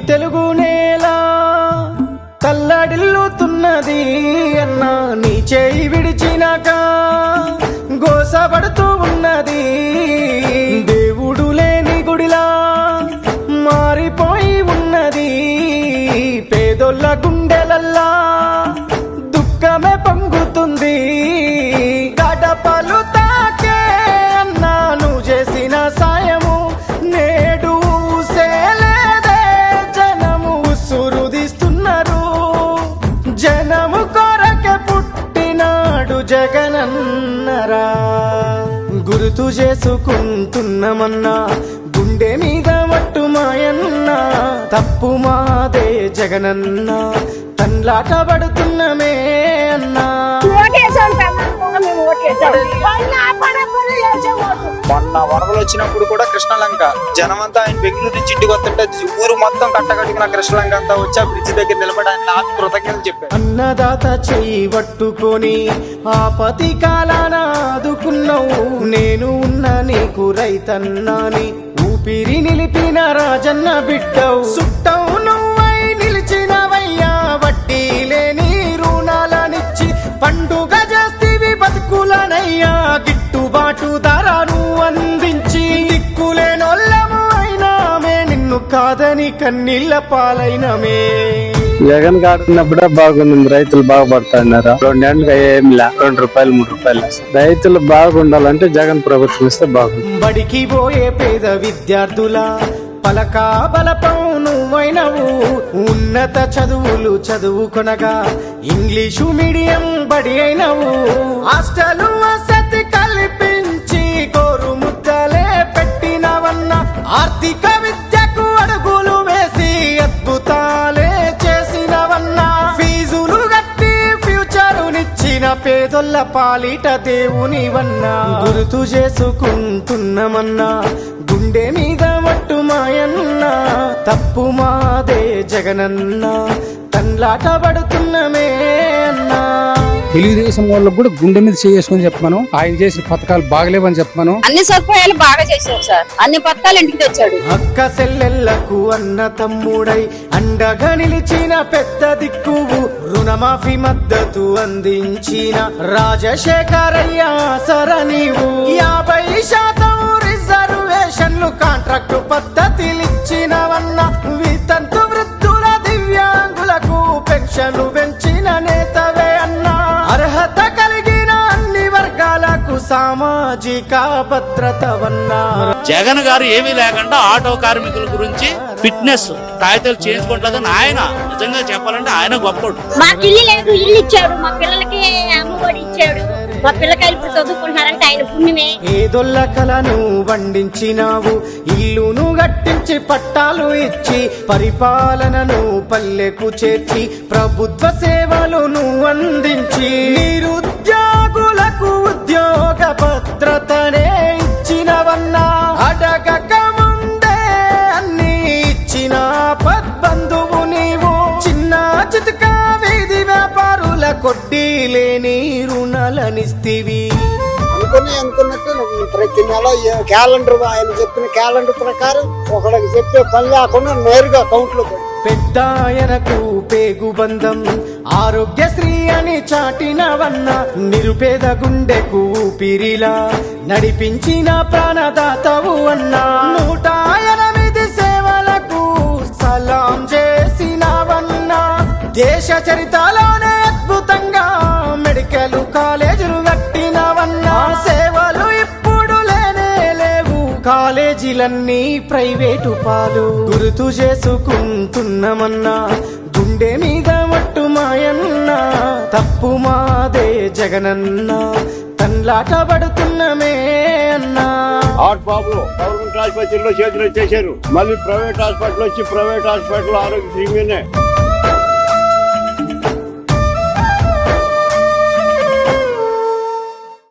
తెలుగు నేల తల్లడిల్లుతున్నది అన్నా, నీ చేయి విడిచినాక గోసపడుతూ ఉన్నది. దేవుడు లేని గుడిలా మారిపోయి ఉన్నది. పేదోళ్ళ గుండెలల్లా దుఃఖమే పొంగుతుంది. గడపలు తాకే అన్నా నువ్వు చేసిన సాయము నేడు సేలేదే. జనము సురుదిస్తున్నారు. జనము కొరకే పుట్టినాడు జగనన్నరా. గుర్తు చేసుకుంటున్నామన్నా గుండె మీద మట్టు మాయన్నా. తప్పు మాదే జగనన్న, తన్లాట పడుతున్నమే అన్నా. మొన్న వరదలు వచ్చినప్పుడు కూడా కృష్ణలంక జనమంతా ఆయన బెంగళూరు నుంచి ఇంటికి వస్తుంటే ఊరు మొత్తం కట్టగట్టుకున్న కృష్ణలంక అంతా వచ్చి ఆ బ్రిడ్జ్ దగ్గర నిలబడి ఆయన కృతజ్ఞతలు చెప్పారు. అన్నదాత చెయ్యి పట్టుకొని ఆపతి కాలాన ఆదుకున్నావు. నేను ఉన్న నీకు రైతన్నాని ఊపిరి నిలిపిన రాజన్న బిడ్డవు. సుట్టవు నువ్వై నిలిచినవయ్యా. వడ్డీ లేని రుణాలనిచ్చి పండుగ చేస్తీవి బతుకులనయ్యా. గిట్టుబాటు ధరను అందించి దిక్కులేనోళ్ళము అయినామే. నిన్ను కాదని కన్నీళ్ళ పాలైనమే. జగన్ కాడున్నప్పుడే బాగుంది. రైతులు బాగుపడుతున్నారు. 2 ఏళ్ళుగా ఏం లే, 2 రూపాయలు 3 రూపాయలు. రైతులు బాగుండాలంటే జగన్ ప్రభుత్వం ఇస్తే బాగుంది. బడికి పోయే పేద విద్యార్థుల పలకా బలపం నువ్వైనవు. ఉన్నత చదువులు చదువుకొనగా ఇంగ్లీషు మీడియం బడి అయినవు. హాస్టలు వసతి కల్పించి కోరు ముద్దలే పెట్టినవన్న. ఆర్థిక విద్యకు అడుగులు వేసి అద్భుతాలే చేసినవన్నా. ఫీజులు గట్టి ఫ్యూచరునిచ్చిన పేదొల్ల పాలిట దేవునివన్నా. గుర్తు చేసుకుంటున్నామన్నా గుండె మీద మట్టు మాయన్నా. తప్పు మాదే జగనన్న, తన్లాట పడుతున్నమే అన్నా. తెలుగుదేశం వాళ్ళకు కూడా గుండె మీద చేసుకుని చెప్పాను. ఆయన చేసిన పథకాలు బాగలేవని చెప్పాను. అన్ని సదుపాయాలు బాగా చేశారు సార్. అన్ని పథకాలు ఇంటికి తెచ్చాడు. అక్క చెల్లెళ్లకు అన్న తమ్ముడై అండగా నిలిచిన పెద్ద దిక్కువు. రుణమాఫీ మద్దతు అందించిన రాజశేఖరయ్య సర నీవు. 50% రిజర్వేషన్లు కాంట్రాక్టు పద్ధతిలిచ్చినవన్న. వితంతు వృద్ధుల దివ్యాంగులకు పెన్షన్లు పెంచిన నేతవే అన్నా. అర్హత కలిగిన అన్ని వర్గాలకు సామాజిక భద్రత వన్నా. జగన్ గారు ఏమీ లేకుండా ఆటో కార్మికుల గురించి ఫిట్నెస్ కాగితాలు చేయించుకుంటుందని ఆయన నిజంగా చెప్పాలంటే ఆయన గొప్పడు. మాకు ఇల్లు లేదు, ఇల్లు ఇచ్చాడు. మా పిల్లలకి అమ్మఒడి ఇచ్చాడు. మా పిల్లకాయలు ఇప్పుడు చదువుకుంటున్నారంటే ఆయన పుణ్యమే. ఏదొల్ల కలను వండించినావు. ఇల్లును గట్టించి పట్టాలు ఇచ్చి పరిపాలనను పల్లెకు చేర్చి ప్రభుత్వ సేవలను అందించి నిరుద్యోగులకు ఉద్యోగ భద్రతనే ఇచ్చినవన్నా. అడగక ముందే అన్ని ఇచ్చిన పద్బంధువు నీవు. చిన్న చితక వీధి వ్యాపారుల కొడ్డీ లేని రుణాలనిస్తివి. అనుకున్నట్టు ప్రతి నెల క్యాలెండర్, ఆయన చెప్పిన క్యాలెండర్ ప్రకారం ఒకడికి చెప్పే పని లేకుండా నేరుగా అకౌంట్ లో పెద్ద ఆయనకు పేగు బంధం ఆరోగ్యశ్రీ అని చాటినవన్న. నిరుపేద గుండెకు ఊపిరిలా నడిపించిన ప్రాణదాతవు అన్నా. 108 సేవలకు సలాం చేసినవన్నా. దేశ చరిత్రలోనే అద్భుతంగా మెడికల్ కాలేజీలు కట్టినవన్నా. సేవలు ఇప్పుడు లేనే లేవు, కాలేజీలన్నీ ప్రైవేటు పాలు. గుర్తు చేసుకుంటున్నామన్నా గుండె మీద మట్టు మాయన్నా. తప్పు మాదే జగనన్న, తన్లాట పడుతున్నమే అన్నా. బాబు గవర్నమెంట్ హాస్పిటల్లో చేతులు వచ్చేసారు. మళ్ళీ ప్రైవేట్ హాస్పిటల్ వచ్చి ప్రైవేట్ హాస్పిటల్ ఆరోగ్యశ్రీ మీదే